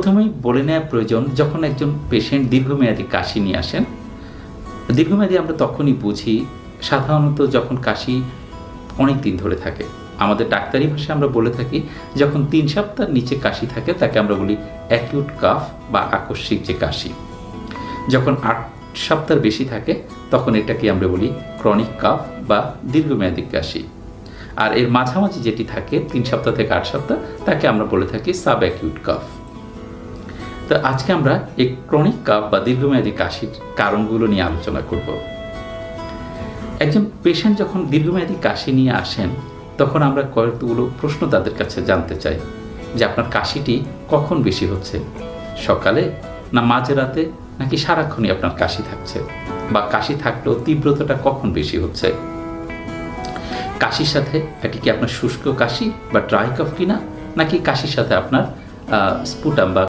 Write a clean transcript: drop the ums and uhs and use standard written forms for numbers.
প্রথমেই বলে নেওয়া প্রয়োজন, যখন একজন পেশেন্ট দীর্ঘমেয়াদী কাশি নিয়ে আসেন, দীর্ঘমেয়াদী আমরা তখনই বুঝি সাধারণত যখন কাশি অনেক দিন ধরে থাকে। আমাদের ডাক্তারি ভাষায় আমরা বলে থাকি যখন 3 সপ্তাহের নিচে কাশি থাকে তাকে আমরা বলি অ্যাকিউট কাফ বা আকস্মিক যে কাশি। যখন 8 সপ্তাহের বেশি থাকে তখন এটাকে আমরা বলি ক্রনিক কাফ বা দীর্ঘমেয়াদী কাশি। আর এর মাঝামাঝি যেটি থাকে 3 সপ্তাহ থেকে 8 সপ্তাহ তাকে আমরা বলে থাকি সাব অ্যাকিউট কাফ। তো আজকে আমরা এই ক্রনিক কাফ বা দীর্ঘমেয়াদী কাশির কারণগুলো নিয়ে আলোচনা করব। একজন পেশেন্ট যখন দীর্ঘমেয়াদী কাশি নিয়ে আসেন তখন আমরা কয়েকগুলো প্রশ্ন তাদের কাছে জানতে চাই যে আপনার কাশিটি কখন বেশি হচ্ছে, সকালে না মাঝরাতে নাকি সারাক্ষণই আপনার কাশি থাকছে, বা কাশি থাকলেও তীব্রতাটা কখন বেশি হচ্ছে, কাশির সাথে এটি কি আপনার শুষ্ক কাশি বা ড্রাই কাফ কিনা, নাকি কাশির সাথে আপনার স্পুটাম বা